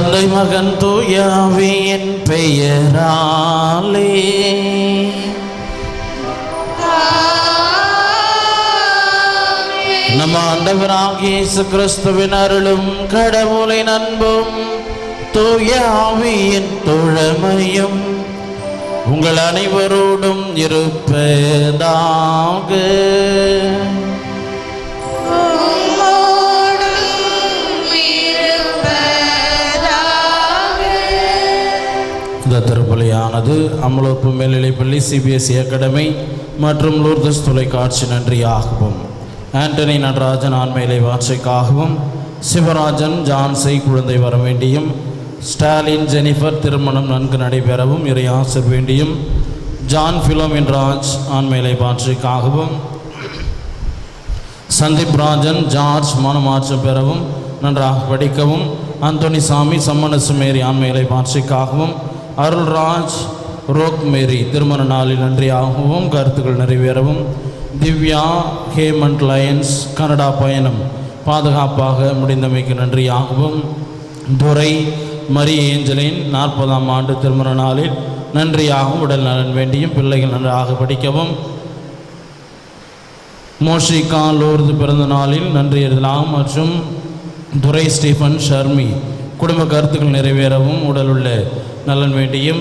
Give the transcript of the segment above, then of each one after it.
தந்தை மகன் தூய ஆவியின் பெயராலே. நம் ஆண்டவராகிய இயேசு கிறிஸ்துவின் அருளும் கடவுளின் அன்பும் தூய ஆவியின் தோழமையும் உங்கள் அனைவரோடும் இருப்பதாக. இந்த திருப்பலியானது அமலோப்பு மேல்நிலைப்பள்ளி சிபிஎஸ்இ அகாடமி மற்றும் லூர்தஸ் தொலைக்காட்சி நன்றியாகவும், ஆண்டனி நடராஜன் ஆண்மையிலை வார்த்தைக்காகவும், சிவராஜன் ஜான்சை குழந்தை வர வேண்டியும், ஸ்டாலின் ஜெனிஃபர் திருமணம் நன்கு நடைபெறவும் இறையாசர் வேண்டியும், ஜான் பிலோமின் ராஜ் ஆண்மையிலை வார்த்தைக்காகவும், சந்தீப் ராஜன் ஜார்ஜ் மனமாற்றம் பெறவும் நன்றாக படிக்கவும், அந்தோனி சாமி சம்மனசு மேரி ஆண்மையிலை வார்த்தைக்காகவும், அருள்ராஜ் ரோக் மேரி திருமண நாளில் நன்றியாகவும் கருத்துக்கள் நிறைவேறவும், திவ்யா ஹேமண்ட் லயன்ஸ் கனடா பயணம் பாதுகாப்பாக முடிந்தமைக்கு நன்றியாகவும், துரை மரி ஏஞ்சலின் 40ஆம் ஆண்டு திருமண நாளில் நன்றியாகவும் உடல் நலன் வேண்டியும் பிள்ளைகள் நன்றாக படிக்கவும், மோஷிகா லோர்து பிறந்த நாளில் நன்றி எழுதலாம் மற்றும் துரை ஸ்டீஃபன் ஷர்மி குடும்ப கருத்துக்கள் நிறைவேறவும் உடல் உள்ள நலன் வேண்டியும்,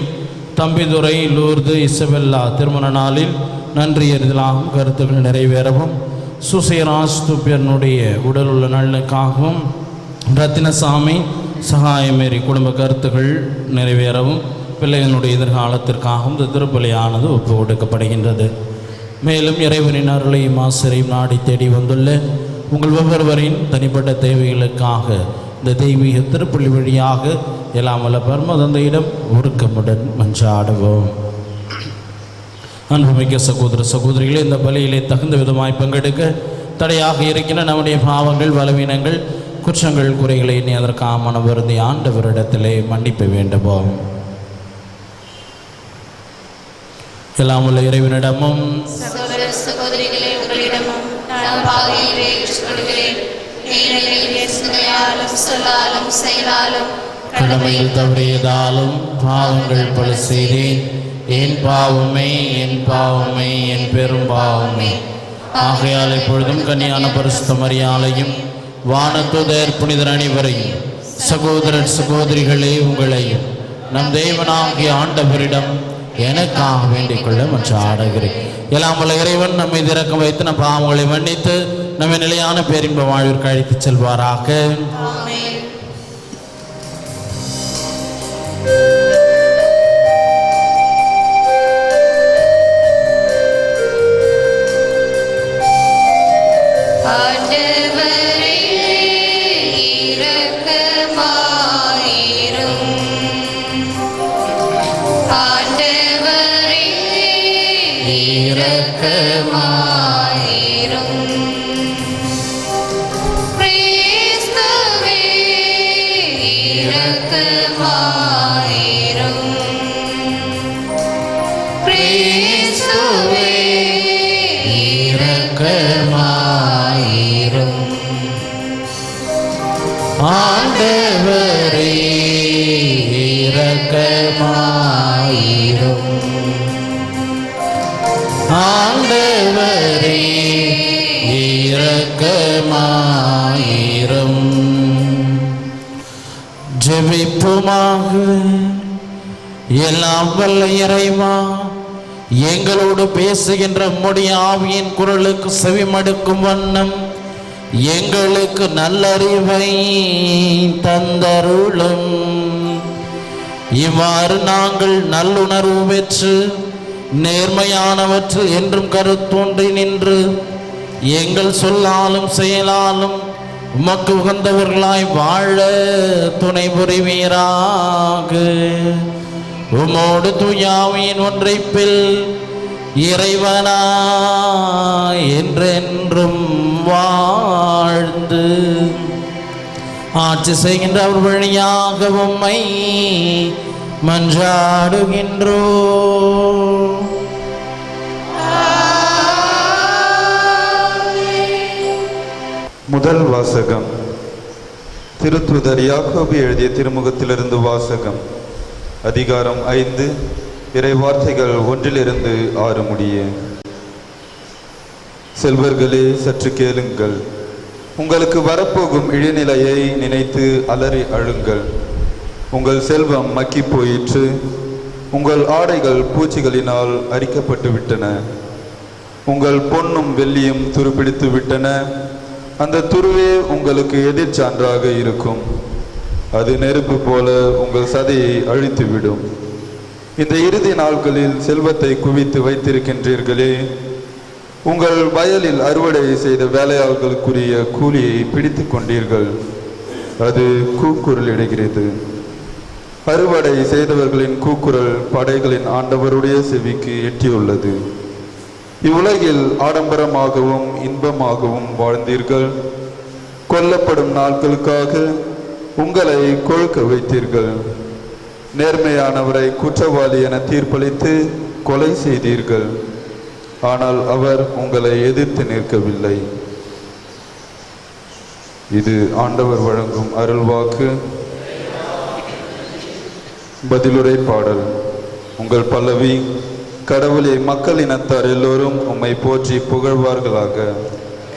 தம்பிதுரை லூர்து இசபெல்லா திருமண நாளில் நன்றி எழுதலாம் கருத்துக்கள் நிறைவேறவும், சுசேராஜ் துப்பியனுடைய உடல் உள்ள நலனுக்காகவும், ரத்தினசாமி சகாயமேரி குடும்ப கருத்துக்கள் நிறைவேறவும் பிள்ளைகளுடைய எதிர்காலத்திற்காகவும் இந்த திருப்பலியானது ஒப்பு கொடுக்கப்படுகின்றது. மேலும் இறைவனின் அருளையும் ஆசிரியையும் நாடி தேடி வந்துள்ள உங்கள் ஒவ்வொருவரின் தனிப்பட்ட தேவைகளுக்காக இந்த தெய்வீக திருப்பலி வழியாக எல்லாம் வல்ல பரமதந்தையிடம் உருக்கமுடன் மன்றாடுவோம். அன்புமிக்க சகோதர சகோதரிகளே, இந்த பலியிலே தகுந்த விதமாய் பங்கெடுக்க தடையாக இருக்கின்ற நம்முடைய பாவங்கள், பலவீனங்கள், குற்றங்கள், குறைகளை நீ அதற்காக மனவருந்தி ஆண்டவரிடத்திலே மன்னிப்ப வேண்டுவோம். எல்லாம் உள்ள இறைவனிடமும் சகோதர சகோதரிகளே உங்களிடமும் நான் பாவியை ஏற்றுக்கொள்கிறேன். சொல்லாலும் செயலாலும் கடமையில் தவறியதாலும் பாவங்கள் பல செய்தேன். என் பாவமே என் பாவமே என் பெரும் பாவமே. ஆகையால் இப்பொழுதும் கன்னியான பரிசுத்த மரியாளையும் வானதூதர் புனிதர் அனைவரையும் சகோதரர் சகோதரிகளே உங்களையும் நம் தேவனாகிய ஆண்டவரிடம் எனக்காக வேண்டிக் கொள்ள மன்றாடுகிறேன். எல்லாம் வல்ல இறைவன் நம்மை இரக்கம் வைத்து நம் பாவங்களை மன்னித்து நம்மை நிலையான பேரின்ப வாழ்விற்கு அழைத்துச் செல்வாராக. ஆண்டவரே இரக்கமாயிரும். ஆண்டவரே இரக்கமாயிரும். ஜெபிப்போமாக. எல்லாம் வல்ல இறைவா, எங்களோடு பேசுகின்ற உம்முடைய ஆவியின் குரலுக்கு செவிமடுக்கும் வண்ணம் எங்களுக்கு நல்லறிவை தந்தருளும். இவ்வாறு நாங்கள் நல்லுணர்வு பெற்று நேர்மையானவற்றில் என்றும் கருத்தோன்றி நின்று எங்கள் சொல்லாலும் செயலாலும் உமக்கு உகந்தவர்களாய் வாழ துணை புரிவீராக. உமோடு தூய ஆவியின் ஒன்றைப்பில் இறைவனா என்றென்றும் வாழ்ந்து ஆட்சி செய்கின்ற அவர் வழியாக உம்மை மன்றாடுகின்றோ. முதல் வாசகம். திருத்தூதர் யாக்கோபு எழுதிய திருமுகத்திலிருந்து வாசகம். அதிகாரம் 5, இறை வார்த்தைகள் 1-6 முடிய. செல்வர்களே, சற்று கேளுங்கள். உங்களுக்கு வரப்போகும் இழிநிலையை நினைத்து அலறி அழுங்கள். உங்கள் செல்வம் மக்கி போயிற்று, உங்கள் ஆடைகள் பூச்சிகளினால் அரிக்கப்பட்டு விட்டன. உங்கள் பொன்னும் வெள்ளியும் துருப்பிடித்து விட்டன. அந்த துருவே உங்களுக்கு எதிர்ச்சான்றாக இருக்கும். அது நெருப்பு போல உங்கள் சதையை அழித்துவிடும். இந்த இறுதி நாட்களில் செல்வத்தை குவித்து வைத்திருக்கின்றீர்களே, உங்கள் வயலில் அறுவடை செய்த வேலையாள்களுக்குரிய கூலியை பிடித்து கொண்டீர்கள். அது கூக்குரலிடுகிறது. அறுவடை செய்தவர்களின் கூக்குரல் படைகளின் ஆண்டவருடைய செவிக்கு எட்டியுள்ளது. இவ்வுலகில் ஆடம்பரமாகவும் இன்பமாகவும் வாழ்ந்தீர்கள். கொல்லப்படும் நாட்களுக்காக உங்களை கொழுக்க வைத்தீர்கள். நேர்மையானவரை குற்றவாளி என தீர்ப்பளித்து கொலை செய்தீர்கள். ஆனால் அவர் உங்களை எதிர்த்து நிற்கவில்லை. இது ஆண்டவர் வழங்கும் அருள்வாக்கு. பதிலுரை பாடல். உங்கள் பல்லவி. கடவுளே, மக்கள் இனத்தார் எல்லோரும் உம்மை போற்றி புகழ்வார்களாக.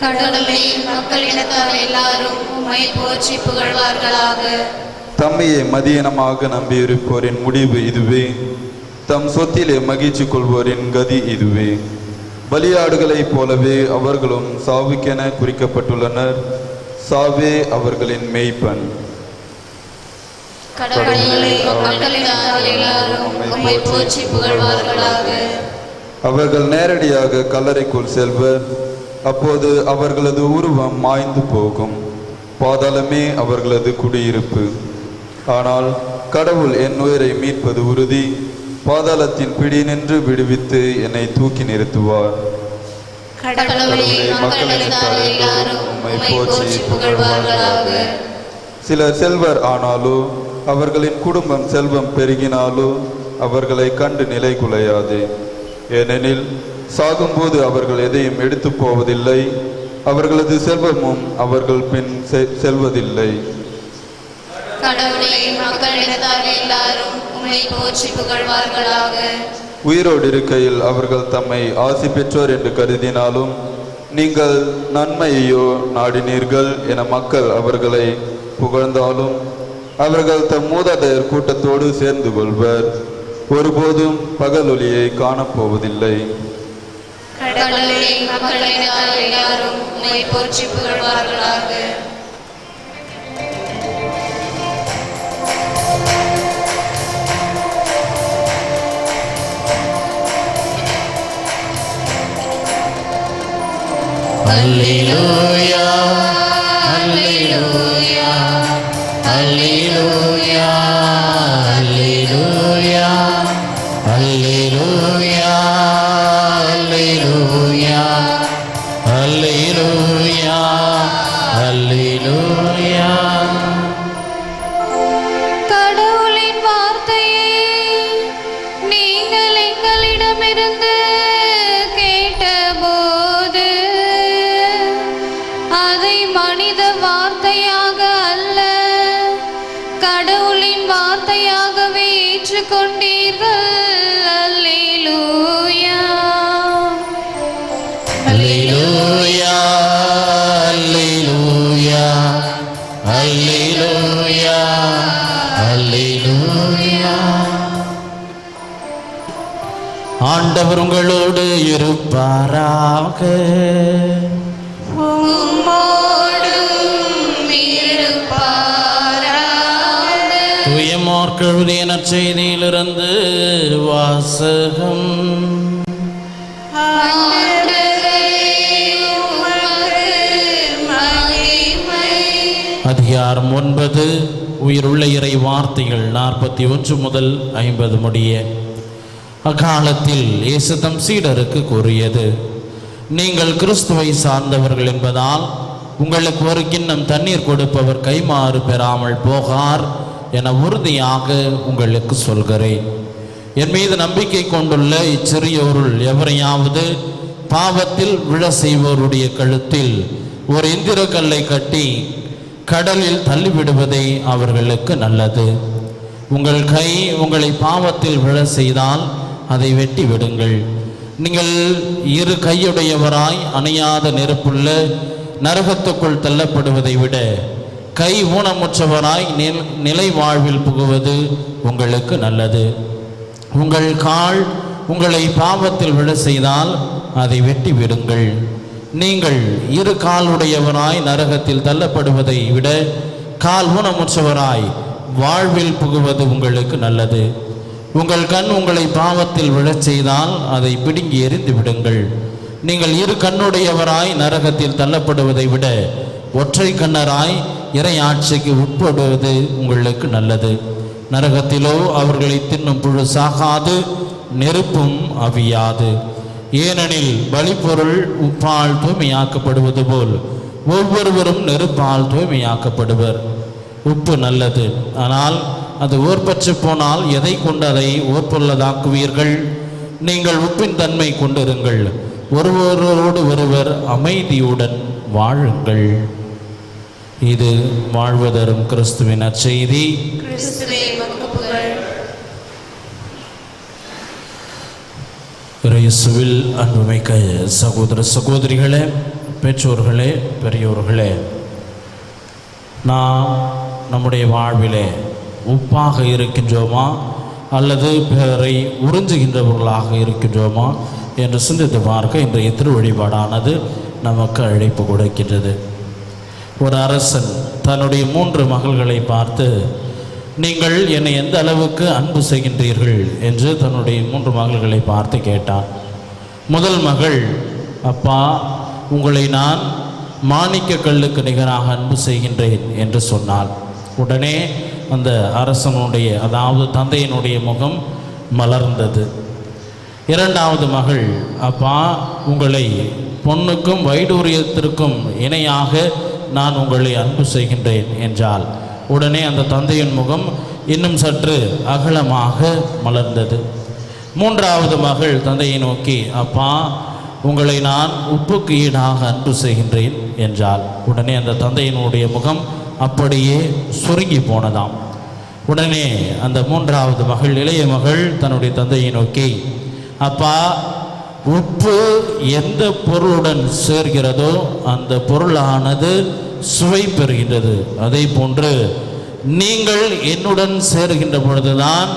கடவுளே, மக்கள் இனத்தார் எல்லாரும் உம்மை போற்றி புகழ்வார்களாக. தம்மையை மதியினமாக நம்பியிருப்போரின் முடிவு இதுவே. தம் சொத்திலே மகிழ்ச்சி கொள்வோரின் கதி இதுவே. பலியாடுகளைப் போலவே அவர்களும் சாவுக்கென குறிக்கப்பட்டுள்ளனர். சாவே அவர்களின் மெய்ப்பன். கடவுளே, மக்கள் இனத்தார் எல்லாரும் உம்மை போற்றி புகழ்வார்களாக. அவர்கள் நேரடியாக கல்லறைக்குள் செல்வர். அப்போது அவர்களது உருவம் மாய்ந்து போகும். பாதாளமே அவர்களது குடியிருப்பு. ஆனால் கடவுள் என் உயிரை மீட்பது உறுதி. பாதாளத்தின் பிடி நின்று விடுவித்து என்னை தூக்கி நிறுத்துவார். கடவுளே, மக்கள் இனத்தார் எல்லாரும் உம்மை போற்றி புகழ்வார்களாக. சிலர் செல்வர் ஆனாலோ, அவர்களின் குடும்பம் செல்வம் பெருகினாலோ அவர்களை கண்டு நிலை குலையாது. ஏனெனில் சாகும்போது அவர்கள் எதையும் எடுத்து போவதில்லை. அவர்களது செல்வமும் அவர்கள் பின் செல்வதில்லை. கடவுளே, மக்கள் இனத்தார் எல்லாரும் உம்மை போற்றி புகழ்வார்களாக. உயிரோடு இருக்கையில் அவர்கள் தம்மை ஆசி பெற்றோர் என்று கருதினாலும் நீங்கள் நன்மையையோ நாடினீர்கள் என மக்கள் அவர்களை புகழ்ந்தாலும் அவர்கள் தம் மூதாதையர் கூட்டத்தோடு சேர்ந்து கொள்வர். ஒருபோதும் பகலொளியை காணப்போவதில்லை. கடவுளே, மக்கள் இனத்தார் எல்லாரும் உம்மை போற்றி புகழ்வார்களாக. அல்லேலூயா, அல்லேலூயா, அல்லேலூயா, அல்லேலூயா, அல்லேலூயா, அல்லேலூயா, அல்லேலூயா, அல்லேலூயா. கடவுளின் வார்த்தையை நீங்கள் எங்களிடமிருந்து கேட்டபோது அதை மனித வார்த்தையாக அல்ல, கடவுளின் வார்த்தையாகவே ஏற்றுக்கொண்டீர்கள். அல்லேலூயா, அல்லேலூயா, அல்லேலூயா, அல்லேலூயா, அல்லேலூயா. ஆண்டவர் உங்களோடு இருப்பாராக. உம்மோடும் இருப்பாராக. தூய மார்க் எழுதிய நற்செய்தியிலிருந்து வாசகம். ஆண்டவரே, உமக்கு மகிமை. அதிகாரம் 9. உயிருள்ள இறை வார்த்தைகள் 41 முதல் 50 முடிய. அக்காலத்தில் இயேசு தம் சீடருக்கு கூறியது, நீங்கள் கிறிஸ்துவை சார்ந்தவர்கள் என்பதால் உங்களுக்கு ஒரு கிண்ணம் தண்ணீர் கொடுப்பவர் கைமாறு பெறாமல் போகார் என உறுதியாக உங்களுக்கு சொல்கிறேன். என் மீது நம்பிக்கை கொண்டுள்ள இச்சிறியோருள் எவரையாவது பாவத்தில் விழ செய்வோருடைய கழுத்தில் ஒரு இந்திர கல்லை கட்டி கடலில் தள்ளிவிடுவதே அவர்களுக்கு நல்லது. உங்கள் கை உங்களை பாவத்தில் விழ செய்தால் அதை வெட்டி விடுங்கள். நீங்கள் இரு கையுடையவராய் அணையாத நெருப்புள்ள நரகத்துக்குள் தள்ளப்படுவதை விட கை ஊனமுற்றவராய் நிலை வாழ்வில் புகுவது உங்களுக்கு நல்லது. உங்கள் கால் உங்களை பாவத்தில் விழ செய்தால் அதை வெட்டி விடுங்கள். நீங்கள் இரு காலுடையவராய் நரகத்தில் தள்ளப்படுவதை விட கால் ஊனமுற்றவராய் வாழ்வில் புகுவது உங்களுக்கு நல்லது. உங்கள் கண் உங்களை பாவத்தில் விழச் செய்தால் அதை பிடுங்கி எறிந்து விடுங்கள். நீங்கள் இரு கண்ணுடையவராய் நரகத்தில் தள்ளப்படுவதை விட ஒற்றை கண்ணராய் இறை ஆட்சிக்கு உட்படுவது உங்களுக்கு நல்லது. நரகத்திலோ அவர்களை தின்னும் புழு சாகாது, நெருப்பும் அவியாது. ஏனெனில் பலிப்பொருள் உப்பால் தூய்மையாக்கப்படுவது போல் ஒவ்வொருவரும் நெருப்பால் தூய்மையாக்கப்படுவர். உப்பு நல்லது, ஆனால் அது ஓர்பற்று போனால் எதை கொண்டு அதை ஓர்ப்புள்ளதாக்குவீர்கள்? நீங்கள் உப்பின் தன்மை கொண்டிருங்கள். ஒருவரோடு ஒருவர் அமைதியுடன் வாழுங்கள். இது வாழ்வு தரும் கிறிஸ்துவின் நற்செய்தி. கிறிஸ்துவே உமக்கு புகழ். இயேசுவில் அன்புமிக்க சகோதர சகோதரிகளே, பெற்றோர்களே, பெரியோர்களே, நாம் நம்முடைய வாழ்விலே உப்பாக இருக்கின்றோமா அல்லது பிறரை உறிஞ்சுகின்றவர்களாக இருக்கின்றோமா என்று சிந்தித்து பார்க்க இன்றைய திருவழிபாடானது நமக்கு அழைப்பு கொடுக்கின்றது. ஒரு அரசன் தன்னுடைய 3 மகள்களை பார்த்து, நீங்கள் என்னை எந்த அளவுக்கு அன்பு செய்கின்றீர்கள் என்று தன்னுடைய 3 மகள்களை பார்த்து கேட்டான். முதல் மகள், அப்பா, உங்களை நான் மாணிக்க கல்லுக்கு நிகராக அன்பு செய்கின்றேன் என்று சொன்னாள். உடனே அந்த அரசனுடைய, அதாவது தந்தையினுடைய முகம் மலர்ந்தது. இரண்டாவது மகள், அப்பா, உங்களை பொன்னுக்கும் வைடூரியத்திற்கும் இணையாக நான் உங்களை அன்பு செய்கின்றேன் என்றால் உடனே அந்த தந்தையின் முகம் இன்னும் சற்று அகலமாக மலர்ந்தது. மூன்றாவது மகள் தந்தையை நோக்கி, அப்பா, உங்களை நான் உப்புக்கு ஈடாக அன்பு செய்கின்றேன் என்றால் உடனே அந்த தந்தையினுடைய முகம் அப்படியே சுருங்கி போனதாம். உடனே அந்த மூன்றாவது மகள், இளைய மகள், தன்னுடைய தந்தையை நோக்கி, அப்பா, உப்பு எந்த பொருளுடன் சேர்கிறதோ அந்த பொருளானது சுவை பெறுகின்றது. அதே போன்று நீங்கள் என்னுடன் சேருகின்ற பொழுதுதான்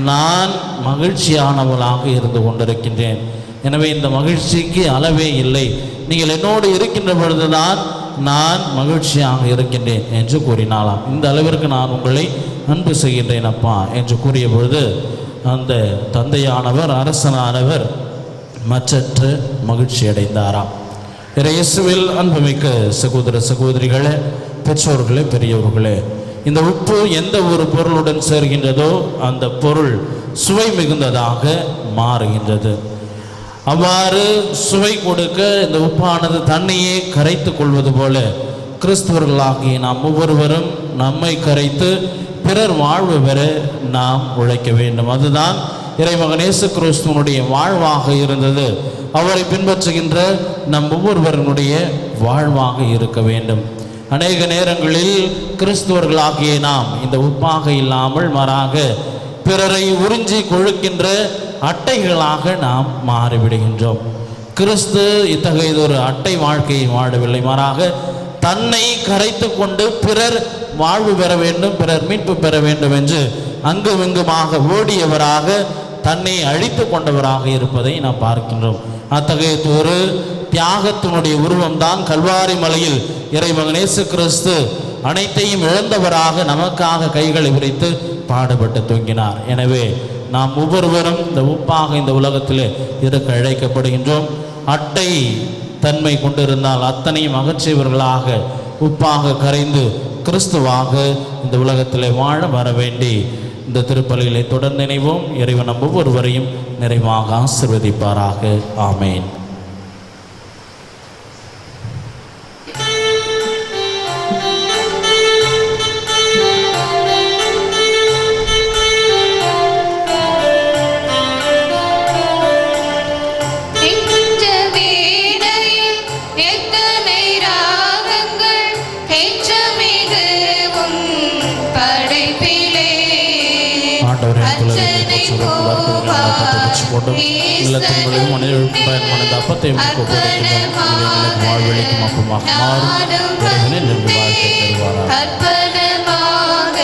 நான் மகிழ்ச்சியானவளாக இருந்து கொண்டிருக்கின்றேன். எனவே இந்த மகிழ்ச்சிக்கு அளவே இல்லை. நீங்கள் என்னோடு இருக்கின்ற பொழுதுதான் நான் மகிழ்ச்சியாக இருக்கின்றேன் என்று கூறினாலாம். இந்த அளவிற்கு நான் உங்களை அன்பு செய்கின்றேன் அப்பா என்று கூறிய பொழுது அந்த தந்தையானவர், அரசனானவர் மற்றற்று மகிழ்ச்சி அடைந்தாராம். இயேசுவில் அன்புமிக்க சகோதர சகோதரிகளே, பெற்றோர்களே, பெரியவர்களே, இந்த உப்பு எந்த ஒரு பொருளுடன் சேர்கின்றதோ அந்த பொருள் சுவை மிகுந்ததாக மாறுகின்றது. அவ்வாறு சுவை கொடுக்க இந்த உப்பானது தன்னையே கரைத்து கொள்வது போல கிறிஸ்தவர்களாகிய நாம் ஒவ்வொருவரும் நம்மை கரைத்து பிறர் வாழ்வு பெற நாம் உழைக்க வேண்டும். அதுதான் இறைமகன் இயேசு கிறிஸ்துவனுடைய வாழ்வாக இருந்தது. அவரை பின்பற்றுகின்ற நம் ஒவ்வொருவருடைய வாழ்வாக இருக்க வேண்டும். அநேக நேரங்களில் கிறிஸ்துவர்களாகிய நாம் இந்த உப்பாக இல்லாமல் மாறாக பிறரை உறிஞ்சி கொழுக்கின்ற அட்டைகளாக நாம் மாறிவிடுகின்றோம். கிறிஸ்து இத்தகையதொரு அட்டை வாழ்க்கையை வாழவில்லை, மாறாக தன்னை கரைத்து கொண்டு பிறர் வாழ்வு பெற வேண்டும், பிறர் மீட்பு பெற வேண்டும் என்று அங்குமிங்குமாக ஓடியவராக, தன்னை அழித்து கொண்டவராக இருப்பதை நாம் பார்க்கின்றோம். அத்தகைய ஒரு தியாகத்தினுடைய உருவம்தான் கல்வாரி மலையில் இறைமகன் இயேசு கிறிஸ்து அனைத்தையும் இழந்தவராக நமக்காக கைகளை விரித்து பாடுபட்டு தூங்கினார். எனவே நாம் ஒவ்வொருவரும் இந்த உப்பாக இந்த உலகத்தில் இருக்க அழைக்கப்படுகின்றோம். அட்டை தன்மை கொண்டிருந்தால் அத்தனையும் அகற்றியவர்களாக உப்பாக கரைந்து கிறிஸ்துவாக இந்த உலகத்தில் வாழ வர வேண்டி இந்த திருப்பலிகளை தொடர்ந்து நினைவோம். இறைவன் நம் ஒவ்வொருவரையும் நிறைவாக ஆசீர்வதிப்பாராக. ஆமேன். எத்தனை ராகங்கள், எச்சமிகு ஆண்டவரே கொண்டும் இல்லத்தின் பொழுதும் மனிதர்களுக்கு பயன்மடைந்த அப்பத்தை எங்களுக்கு வாழ்வழிக்கும் அப்பமாக மாறும் இறைவனை நின்று வாழ்க்கை தருவாராக. அற்புதமாக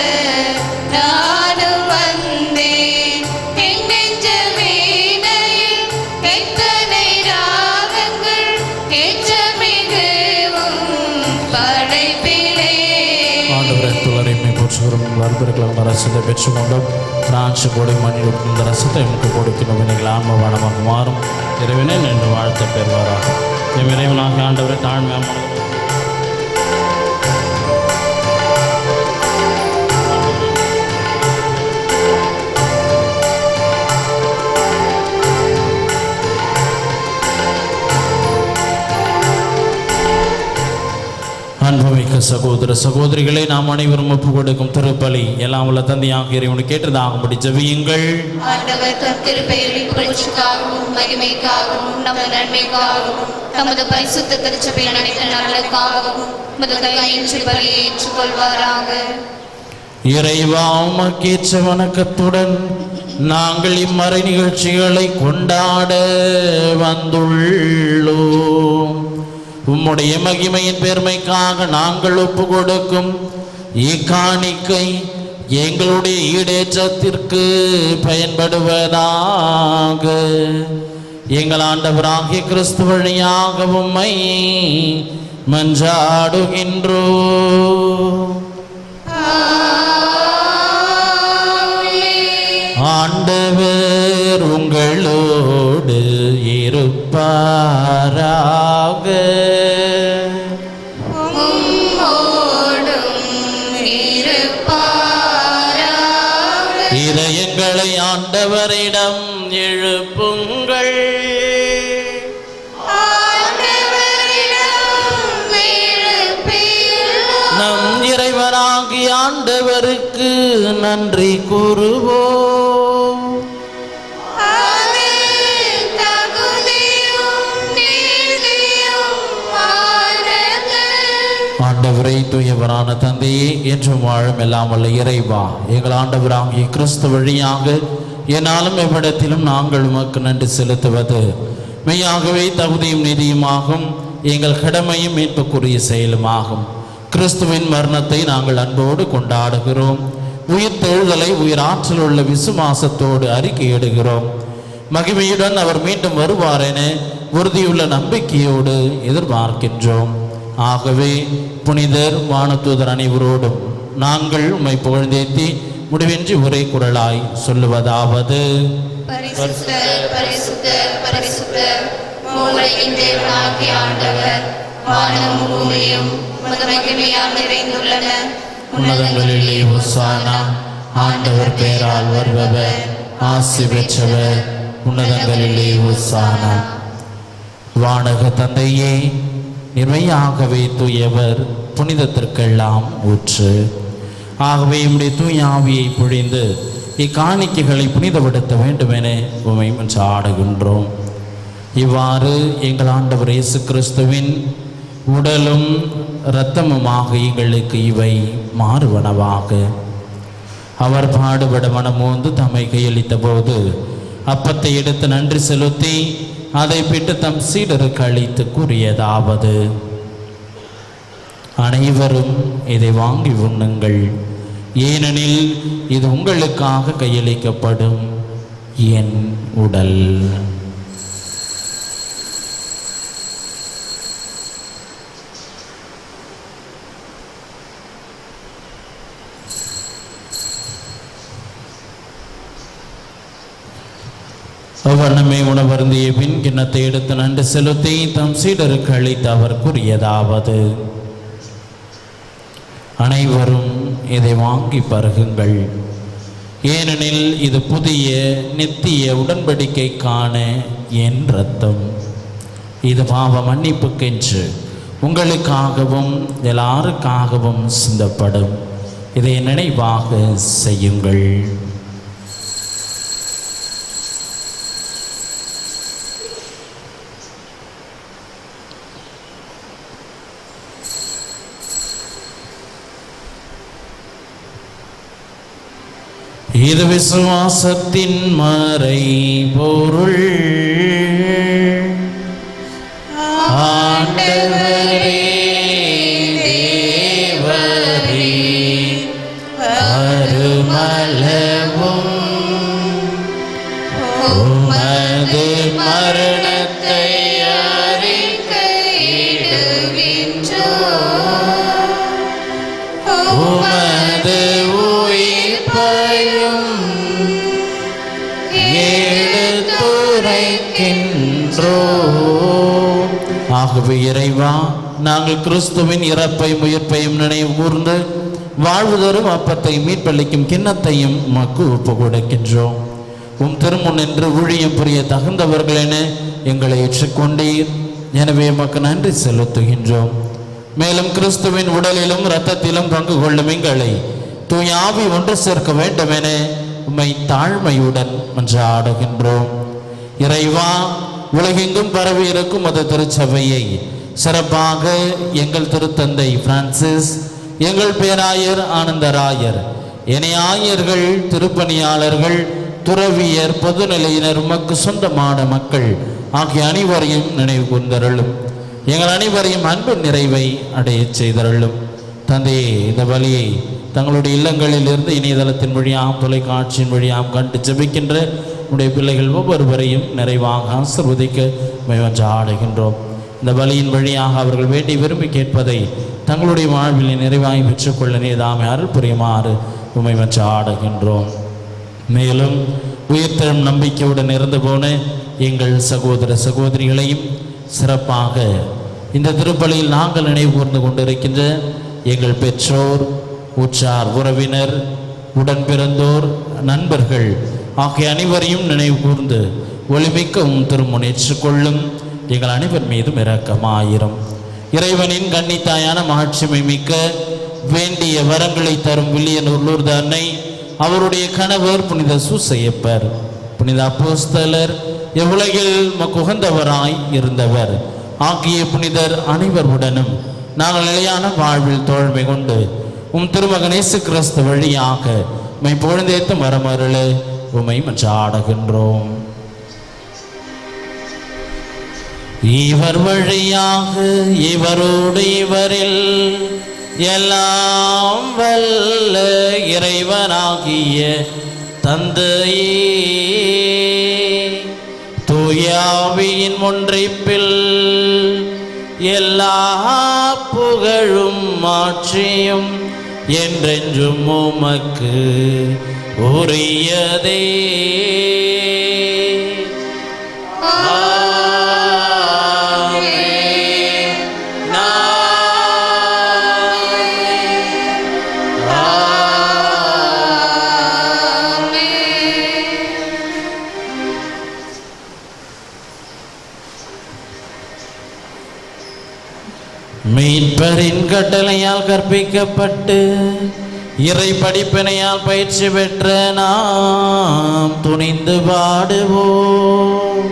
நானும் வந்தேன் என் நெஞ்ச வீணையில் எத்தனை ராகங்கள் ஏற்றமிகவும் படைப்பிலே. ஆண்டவரை துளரைமை போற்றுகிறோம். அற்புதங்களும் ரசத்தை பெற்றுக்கொண்டோம். பிரான்சு கோடை மண்ணில் இந்த ரசத்தை எமக்கு கொடுக்கணும் வினைகள் ஆன்மவானமாக மாறும் இறைவனை நின்று வாழ்த்த பெறுவாராக. என் இறைவனாக ஆண்டவரை தாழ்மையாக அன்புமிக்க சகோதர சகோதரிகளை நாம் அனைவரும் ஒப்பு கொடுக்கும் திருப்பலி எல்லாம் உள்ள தந்தையாக இறைவனுக்கு கேட்டதாகும்படி ஜெபியுங்கள். ஆண்டவர் தம் திருப்பெயரின் புகழ்ச்சிக்காகவும் மகிமைக்காகவும் நமது நன்மைக்காகவும் தமது பரிசுத்த திருச்சபையின் அனைத்து நலனுக்காகவும் உமது கையின்றி பலியை ஏற்றுக்கொள்வாராக. இறைவா உமக்கேற்ற வணக்கத்துடன் நாங்கள் இம்மறை நிகழ்ச்சிகளை கொண்டாட வந்துள்ளோம். உம்முடைய மகிமையின் பெருமைக்காக நாங்கள் ஒப்பு கொடுக்கும் இக்காணிக்கை எங்களுடைய ஈடேற்றத்திற்கு பயன்படுவதாக. எங்கள் ஆண்டவராகிய கிறிஸ்து வழியாக உம்மை மன்றாடுகின்றோம். ஆண்டவர் உங்களோடு இருப்பாராக. இதயங்களை ஆண்டவரிடம் எழுப்புங்கள். நம் இறைவனாகிய ஆண்டவருக்கு நன்றி கூறுவோம். ஆண்டவரை தூயவரான தந்தையே என்றும் வாழும் எல்லாம் வல்ல இறைவா, எங்கள் ஆண்டவராகிய கிறிஸ்து வழியாக என்னாலும் எவ்விடத்திலும் நாங்கள் உமக்கு நன்றி செலுத்துவது மெய்யாகவே தகுதியும் நீதியுமாகும், எங்கள் கடமையும் மீட்புக்குரிய செயலுமாகும். கிறிஸ்துவின் மரணத்தை நாங்கள் அன்போடு கொண்டாடுகிறோம். உயிர்த்தெழுதலை உயிராற்றல் உள்ள விசுவாசத்தோடு அறிக்கையிடுகிறோம். மகிமையுடன் அவர் மீண்டும் வருவார் என உறுதியுள்ள நம்பிக்கையோடு எதிர்பார்க்கின்றோம். ஆகவே புனிதர் வானதூதர் அனைவரோடும் நாங்கள் உம்மை புகழ்ந்தேத்தி முடிவின்றி ஒரே குரலாய் சொல்லுவதாவது: பரிசுத்தர் பரிசுத்தர் பரிசுத்தர் மூளையின் தேவனாகிய ஆண்டவர், வானமும் பூமியும் உமது மகிமையால் நிறைந்துள்ளன. உன்னதங்களிலே ஹோசானா, ஆண்டவர் பெயரால் வருபவர் ஆசி பெற்றவர், உன்னதங்களிலே ஹோசானா. வானக தந்தையே, நிர்மையாகவே தூயவர், புனிதத்திற்கெல்லாம் ஊற்று. ஆகவே உம்முடைய தூய ஆவியை பொழிந்து இக்காணிக்கைகளை புனிதப்படுத்த வேண்டுமென உம்மை மன்றாடுகின்றோம். இவ்வாறு எங்கள் ஆண்டவர் இயேசு கிறிஸ்துவின் உடலும் இரத்தமுமாக எங்களுக்கு இவை மாறுவனவாக. அவர் பாடுபட மனமோந்து தம்மை கையளித்த போது அப்பத்தை எடுத்து நன்றி செலுத்தி அதை பிட்டு தம் சீடருக்கு அளித்து கூறியதாவது: அனைவரும் இதை வாங்கி உண்ணுங்கள், ஏனெனில் இது உங்களுக்காக கையளிக்கப்படும் என் உடல். அவ்வண்ணமே உணவருந்திய பின் கிண்ணத்தை எடுத்து நன்றி செலுத்தி தம் சீடருக்கு அளித்து அவர் கூறியதாவது: அனைவரும் இதை வாங்கி பருகுங்கள், ஏனெனில் இது புதிய நித்திய உடன்படிக்கைக்கான என் இரத்தம். இது பாவ மன்னிப்புக்கென்று உங்களுக்காகவும் எல்லாருக்காகவும் சிந்தப்படும். இதை நினைவாக செய்யுங்கள். இது விசுவாசத்தின் மறை பொருள். ஆண்டவரே தேவரே அருமளவும் உமது மரணத்தை உமது உயிர்ப்பையும் எடுத்துரைக்கின்றோம். ஆகவே இறைவா, நாங்கள் கிறிஸ்துவின் இறப்பையும் உயிர்ப்பையும் நினைவு கூர்ந்து வாழ்வு தரும் அப்பத்தை மீட்பளிக்கும் கிண்ணத்தையும் உமக்கு ஒப்பு கொடுக்கின்றோம். உம் திருமுன் என்று ஊழியம் புரிய தகுந்தவர்கள் என எங்களை ஏற்றுக்கொண்டீர். எனவே உமக்கு நன்றி செலுத்துகின்றோம். மேலும் கிறிஸ்துவின் உடலிலும் இரத்தத்திலும் பங்கு கொள்ளும் எங்களை தூய ஆவி ஒன்று சேர்க்க வேண்டும் என உம்மை தாழ்மையுடன் மன்றாடுகின்றோம். இறைவா, உலகெங்கும் பரவி இருக்கும் அது திருச்சபையை சிறப்பாக எங்கள் திருத்தந்தை பிரான்சிஸ், எங்கள் பேராயர் ஆனந்தராயர், இணையாயர்கள், திருப்பணியாளர்கள், துறவியர், பொதுநிலையினர், உமக்கு சொந்தமான மக்கள் ஆகிய அனைவரையும் நினைவு கூர்ந்தருளும். எங்கள் அனைவரையும் அன்பின் நிறைவை அடைய செய்தருளும். தந்தையே, இந்த வழியை தங்களுடைய இல்லங்களில் இருந்து இணையதளத்தின் வழியாம் தொலைக்காட்சியின் வழியாம் கண்டு ஜெபிக்கின்ற உடைய பிள்ளைகள் ஒவ்வொருவரையும் நிறைவாக ஆசீர்வதிக்க ஆடுகின்றோம். இந்த வழியின் வழியாக அவர்கள் வேண்டி விரும்பி கேட்பதை தங்களுடைய வாழ்வில் நிறைவாய் பெற்றுக்கொள்ள நீதாமை அருள் புரியுமாறு உம்மை ஆடுகின்றோம். மேலும் உயிர்த்தெழும் நம்பிக்கையுடன் இருந்து போன எங்கள் சகோதர சகோதரிகளையும் சிறப்பாக இந்த திருப்பலியில் நாங்கள் நினைவு கூர்ந்து கொண்டிருக்கின்ற எங்கள் பெற்றோர், உற்றார், உறவினர், உடன் பிறந்தோர், நண்பர்கள் ஆகிய அனைவரையும் நினைவு கூர்ந்து ஒளிமிக்க திருமுன் ஏற்றுக்கொள்ளும். எங்கள் அனைவர் மீதும் இரக்கமாயிரும். இறைவனின் கன்னித்தாயான மகிழ்ச்சிமை மிக்க வேண்டிய வரங்களை தரும் வில்லியனூர் லூர்து அன்னை, அவருடைய கணவர் புனித சூசையப்பர், புனித அப்போஸ்தலர், இவ்வுலகில் மக்குகந்தவராய் இருந்தவர் ஆகிய புனிதர் அனைவருடனும் நாங்கள் நிலையான வாழ்வில் தோழ்மை கொண்டு உம் திருமகன் இயேசு கிறிஸ்து வழியாக உம்மை பொழுந்தேத்து மரமருள உம்மை மன்றாடுகின்றோம். இவர் வழியாக இவரோடு இவரில் எல்லாம் வல்ல இறைவனாகிய தந்தையே, தூய ஆவியின் ஒன்றிப்பில் எல்லா புகழும் மாட்சியும் என்றென்றும் உமக்கு உரியதே. மீட்பரின் கட்டளையால் கற்பிக்கப்பட்டு இறை படிப்பினையால் பயிற்சி பெற்ற நாம் துணிந்து பாடுவோம்.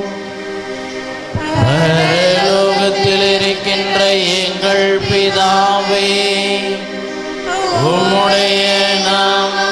பரலோகத்தில் இருக்கின்ற எங்கள் பிதாவே, உம்முடைய நாமம்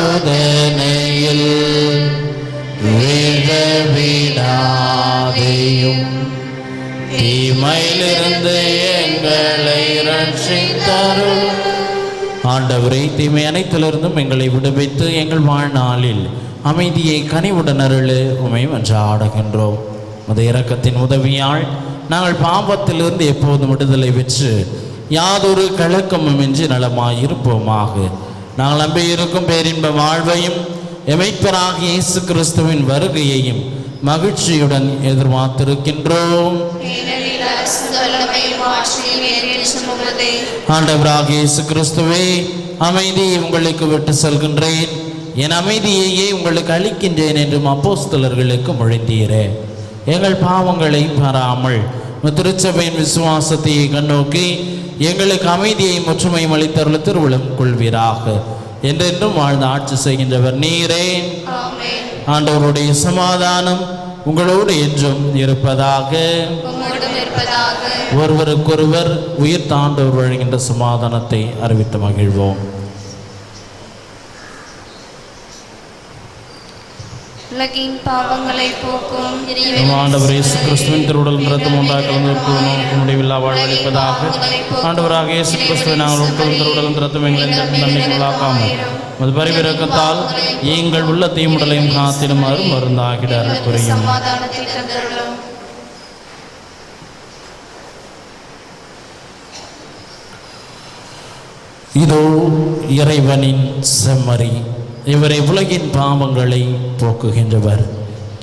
சோதனையில் விழவிடாதேயும் தீமையிலிருந்து எங்களை ரட்சித்தருளும். ஆண்டவரே, தீமை அனைத்திலிருந்தும் எங்களை விடுவித்து எங்கள் வாழ்நாளில் அமைதியை கனிவுடன் அருள உம்மை மன்றாடுகின்றோம். உமது இரக்கத்தின் உதவியால் நாங்கள் பாவத்திலிருந்து எப்போதும் விடுதலை பெற்று யாதொரு கலக்கமுமின்றி நலமாயிருப்போமாக. நாங்கள் நம்பியிருக்கும் பேரின்ப வாழ்வையும் எமைப்பராகிய இயேசு கிறிஸ்துவின் வருகையையும் மகிழ்ச்சியுடன் எதிர்பார்த்திருக்கின்றோம். ஆண்டவராகிய இயேசு கிறிஸ்துவே, அமைதியை உங்களுக்கு விட்டு செல்கின்றேன், என் அமைதியையே உங்களுக்கு அளிக்கின்றேன் என்றும் அப்போஸ்தலர்களுக்கு மொழிந்தீரே. எங்கள் பாவங்களை பாராமல் திருச்சபையின் விசுவாசத்தை கண்ணோக்கி எங்களுக்கு அமைதியை முற்றுமையும் அளித்தருள திருவுளம் கொள்வீராக. என்றென்றும் வாழ்ந்து ஆட்சி செய்கின்றவர் நீரே. ஆண்டவருடைய சமாதானம் உங்களோடு என்றும் இருப்பதாக. ஒருவருக்கொருவர் உயிர் தாண்டவர் வழங்குகின்ற சமாதானத்தை அறிவித்து மகிழ்வோம். உலகின் பாவங்களை போக்கும் ஆண்டவர் இயேசு கிறிஸ்துவின் திருவுடல் இரத்தம் ஒன்றாக கலந்து முடிவில்லா வாழ்வளிப்பதாக. ஆண்டவராக இயேசு கிறிஸ்துவை நாங்கள் உட்கொள்ளும் திருவுடல் இரத்தம் எங்களை தண்டனைக்குள்ளாக்காமல் அது பரிவிறக்கத்தால் எங்கள் உள்ள தீமுடலையும் காத்திலும் மருந்தாகிடார் புரியும். இதோ இறைவனின் செம்மறி, இவரை உலகின் பாவங்களை போக்குகின்றவர்.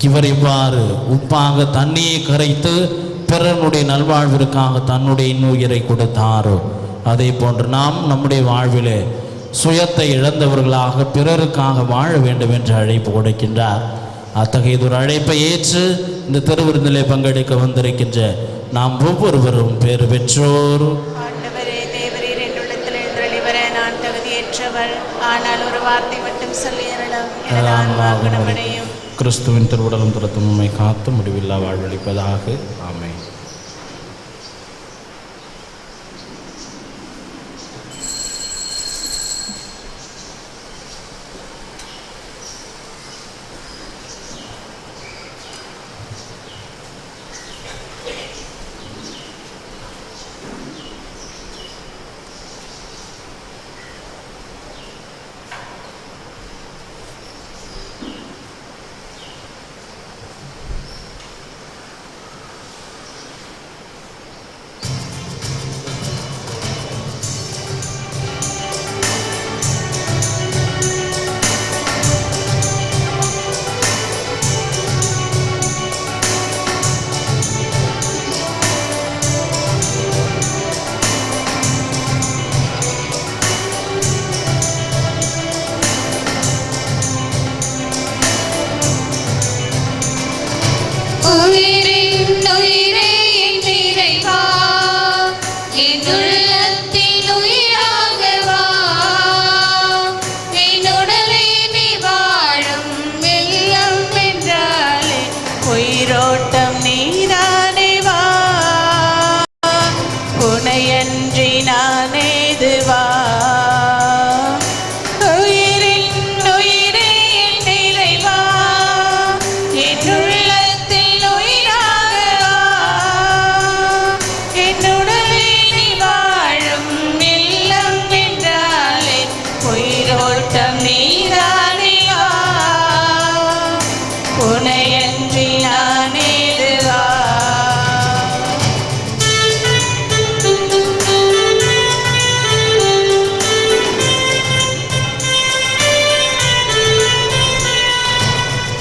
இவர் இவ்வாறு உப்பாக தண்ணியை கரைத்து பிறனுடைய நல்வாழ்விற்காக தன்னுடைய இன்னுயிரை கொடுத்தாரோ, அதே போன்று நாம் நம்முடைய வாழ்விலே சுயத்தை இழந்தவர்களாக பிறருக்காக வாழ வேண்டும் என்று அழைப்பு கொடுக்கின்றார். அத்தகைய ஒரு அழைப்பை ஏற்று இந்த திருவிருந்திலே பங்கெடுக்க வந்திருக்கின்ற நாம் ஒவ்வொருவரும் பேறு பெற்றோர். ஆனால் ஒரு வார்த்தை மட்டும் சொல்லி கிறிஸ்துவின் திருவுடலும் துரத்தும் உம்மை காத்து முடிவில்லா வாழ்வளிப்பதாக. ஆமென். உயிரோட்டம் நீதானே வா, புனையன்றி நானேது வா. உயிரின் உயிரே என் நிறைவா, என் உள்ளத்தில் உயிராக வா. என் உடலே நீ வாழும் இல்லம் என்றாலே உயிரோட்டம் நீதானே வா, புனையன்றி நானேது வா.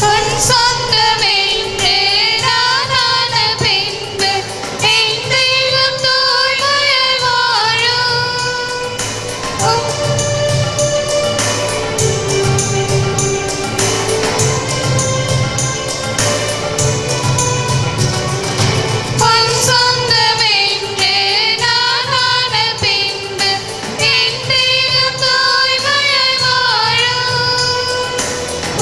உன் சொந்தமென்று நானான பின்பு என் தெய்வம் தூய்மையாய் வாழும். உன் சொந்தமென்று நானான பின்பு என் தெய்வம் தூய்மையாய் வாழும்.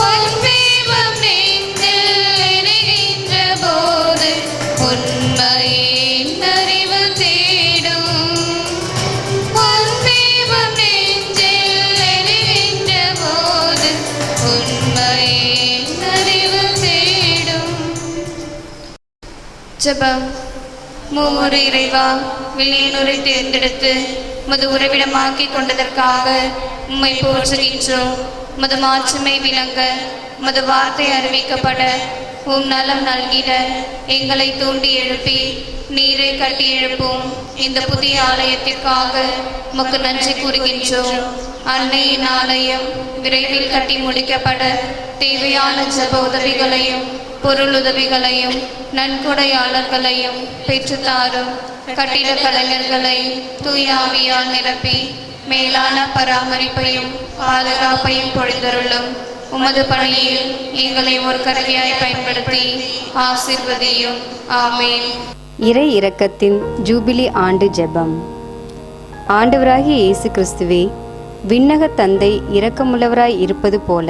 உன் தீபம் நெஞ்சில் எரிகின்ற போது உண்மையின் அறிவு தேடும். உன் தீபம் நெஞ்சில் எரிகின்ற போது உண்மையின் அறிவு தேடும். ஜெபம். மூமுறை இறைவா, வில்லியனூரை தேர்ந்தெடுத்து உமது உறவிடமாக்கி கொண்டதற்காக உம்மை போற்றுகின்றோம். உமது மாட்சிமை விளங்க, உமது வார்த்தை அறிவிக்கப்பட, உம் நலம் நல்கிட எங்களை தூண்டி எழுப்பி நீரை கட்டி எழுப்பும் இந்த புதிய ஆலயத்திற்காக உமக்கு நன்றி கூறுகின்றோம். அன்னையின் ஆலயம் விரைவில் கட்டி முடிக்கப்பட தேவையான ஜப உதவிகளையும் பொருள் உதவிகளையும் நன்கொடையாளர்களையும் பெற்றுத்தாரும். கட்டிட கலைஞர்களை தூய ஆவியால் நிரப்பி மேலான பராமரிப்பையும் பாதுகாப்பையும் பொழிந்தருளும். உமது பணியில் எங்களை ஒரு கருவியாய் பயன்படுத்தி ஆசீர்வதியும். ஆமென். இறை இரக்கத்தின் ஜூபிலி ஆண்டு ஜெபம். ஆண்டவராகிய இயேசு கிறிஸ்துவே, விண்ணக தந்தை இரக்கமுள்ளவராய் இருப்பது போல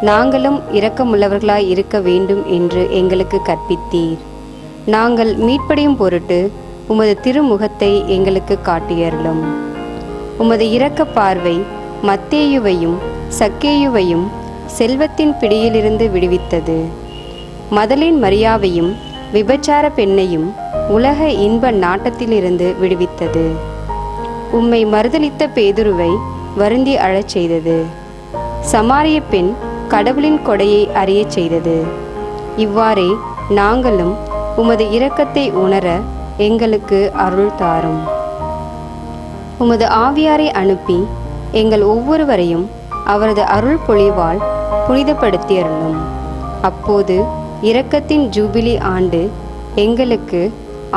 நாங்களும் இரக்கமுள்ளவர்களாய் இருக்க வேண்டும் என்று எங்களுக்கு கற்பித்தீர். நாங்கள் மீட்படையும் பொருட்டு உமது திருமுகத்தை எங்களுக்கு காட்டியருளும். உமது இரக்க பார்வை மத்தேயுவையும் சக்கேயுவையும் செல்வத்தின் பிடியிலிருந்து விடுவித்தது. மதலின் மரியாவையும் விபச்சார பெண்ணையும் உலக இன்ப நாட்டத்திலிருந்து விடுவித்தது. உம்மை மறுதலித்த பேதுருவை வருந்தி அழச் செய்தது. சமாரிய பெண் கடவுளின் கொடையை அறியச் செய்தது. இவ்வாறே நாங்களும் உமது இரக்கத்தை உணர எங்களுக்கு அருள் தாரும். உமது ஆவியாரை அனுப்பி எங்கள் ஒவ்வொருவரையும் அவரது அருள் பொழிவால் புனிதப்படுத்தியருளும். அப்போது இரக்கத்தின் ஜூபிலி ஆண்டு எங்களுக்கு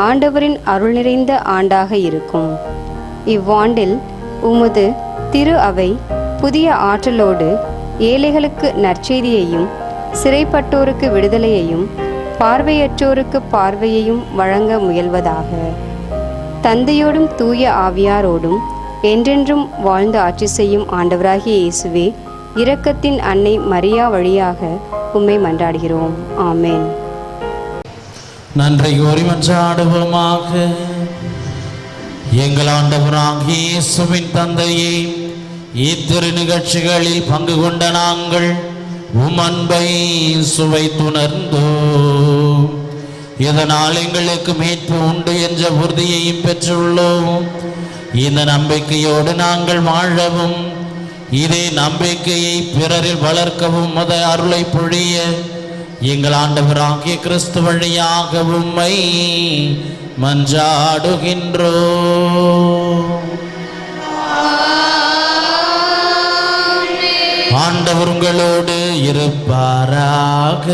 ஆண்டவரின் அருள் நிறைந்த ஆண்டாக இருக்கும். இவ்வாண்டில் உமது திரு அவை புதிய ஆற்றலோடு ஏழைகளுக்கு நற்செய்தியையும் சிறைப்பட்டோருக்கு விடுதலையையும் பார்வையற்றோருக்கு பார்வையையும் வழங்க முயல்வதாக. தந்தையோடும் தூய ஆவியாரோடும் என்றென்றும் வாழ்ந்து ஆட்சி செய்யும் ஆண்டவராகிய இயேசுவே, இரக்கத்தின் அன்னை மரியா வழியாக உம்மை மன்றாடுகிறோம். ஆமென். நன்றி கூறி மன்றாடுவோமாக. எங்கள் ஆண்டவராகிய இயேசுவின் தந்தையே, இத்திரு நிகழ்ச்சிகளில் பங்கு கொண்ட நாங்கள் உம் அன்பை சுவைத்துணர்ந்தோம். இதனால் எங்களுக்கு மீட்பு உண்டு என்ற உறுதியையும் பெற்றுள்ளோம். இந்த நம்பிக்கையோடு நாங்கள் வாழவும் இதே நம்பிக்கையை பிறரில் வளர்க்கவும் மத அருளை பொழிய எங்கள் ஆண்டவராகிய கிறிஸ்து வழியாக உம்மை மன்றாடுகின்றோம். ஆண்டவர் உங்களோடு இருப்பாராக.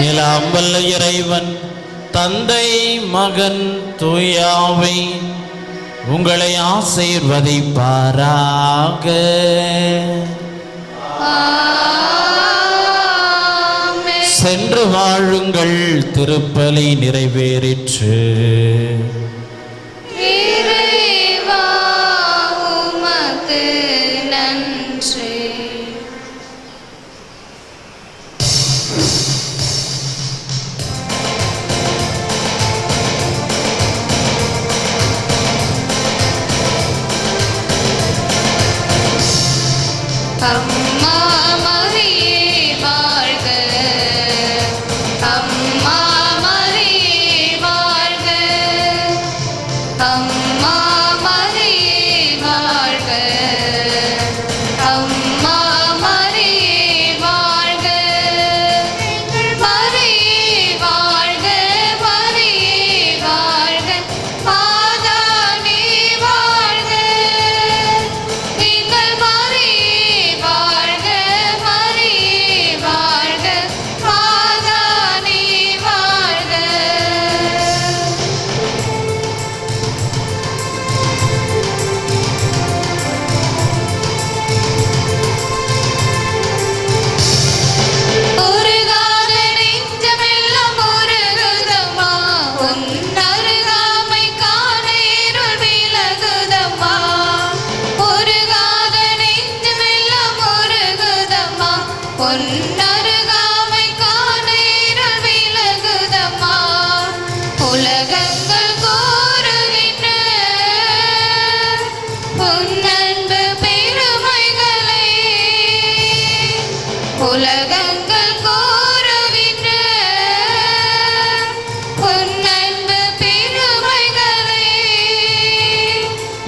எல்லாம் வல்ல இறைவன் தந்தை மகன் தூயாவை உங்களை ஆசீர்வதிப்பாராக. சென்று வாழுங்கள். திருப்பலி நிறைவேறிற்று. அம்மா மரியே வாழ்க, அம்மா மரியே வாழ்க, அம்மா மரியே வாழ்க, அம்மா மரியே வாழ்க, மரியே வாழ்க, மரியே வாழ்க, மாதா நீ வாழ்க, எங்கள் மரியே வாழ்க, மரியே வாழ்க, மாதா நீ வாழ்க.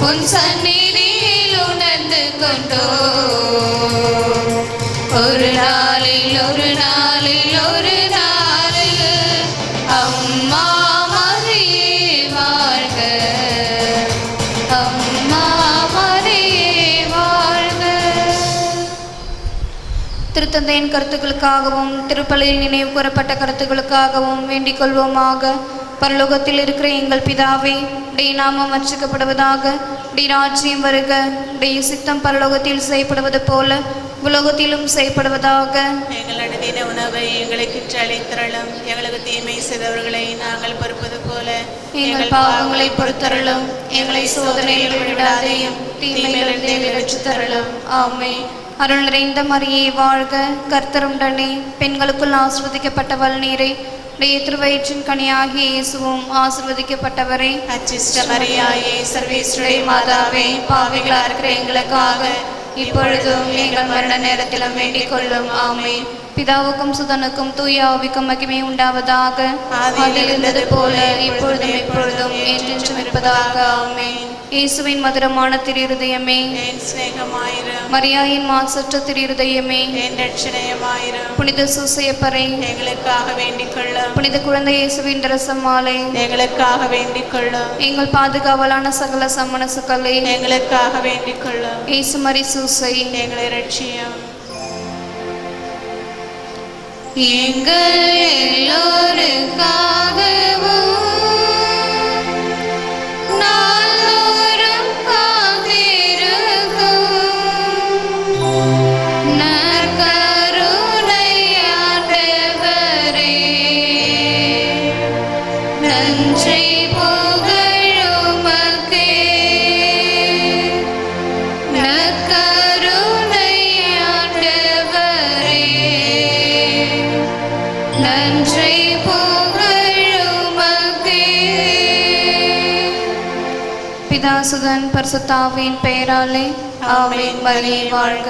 உன் சந்நிதியில் உணர்ந்து கொண்டோ ஒரு நாளில் அம்மா மரியே வாழ்க அம்மா மரியே வாழ்க. திருத்தந்தையின் கருத்துக்களுக்காகவும் திருப்பலியில் நினைவு கூறப்பட்ட கருத்துக்களுக்காகவும் வேண்டிக் கொள்வோமாக. பரலோகத்தில் இருக்கிற எங்கள் பிதாவே, உடைய நாமம் அர்ச்சிக்கப்படுவதாக, உடைய ராஜ்யம் வருக, உடைய சித்தம் பரலோகத்தில் செய்யப்படுவது போல உலகத்திலும் செய்யப்படுவதாக. எங்கள் அனுதின உணவை எங்களுக்கு அளித்தருளும், எங்களுக்கு தீமை செய்தவர்களை நாங்கள் பொறுப்பது போல எங்கள் பாவங்களை பொறுத்தருளும், எங்களை சோதனையில் விடாதேயும் தீமையிலிருந்து விலக்கித் தருளும். ஆமென். அருள் நிறைந்த மரியே வாழ்க, கர்த்தருடனே பெண்களுக்குள் ஆசீர்வதிக்கப்பட்டவள் நீரே, உடைய திருவயிற்றின் கனியாகிய இயேசுவும் ஆசீர்வதிக்கப்பட்டவரே. அச்சிஷ்ட மரியாயே, சர்வேஸ்வருடைய மாதாவே, பாவிகளா இருக்கிற எங்களுக்காக இப்பொழுதும் எங்கள் மரண நேரத்திலும் வேண்டிக் கொள்ளும். ஆமென். பிதாவுக்கும் சுதனுக்கும் தூய ஆவிக்கும் மகிமை உண்டாவதாக. அதில் இருந்தது போல இப்பொழுதும் எப்பொழுதும் என்றென்றும் இருப்பதாக. ஆமென். இயேசுவின் மதுரமான திருஇருதயமே, என் சிநேகமாயிரும். மரியாயின் மாசற்ற திருஇருதயமே, என் ரட்சணையமாயிரும். புனித சூசையப்பரை, எங்களுக்காக வேண்டிக் கொள்ளும். புனித குழந்தை இயேசுவின் ரசமாலை, எங்களுக்காக வேண்டிக் கொள்ளும். எங்கள் பாதுகாவலான சகல சம்மனசுக்களே, எங்களுக்காக வேண்டிக் கொள்ளும். இயேசு மரி சூசை, எங்களை ரட்சியும். எங்கள் எல்லோருக்காகவும் நாள்தோறும் காத்திருக்கும் நற்கருணை ஆண்டவரே, நன்றி புகழுமக்கே. நற்கருணை ஆண்டவரே, நன்றி புகழுமக்கே. பிதாசுதன் பரிசுத்த ஆவியின் பெயராலே ஆமென். மரியே வாழ்க.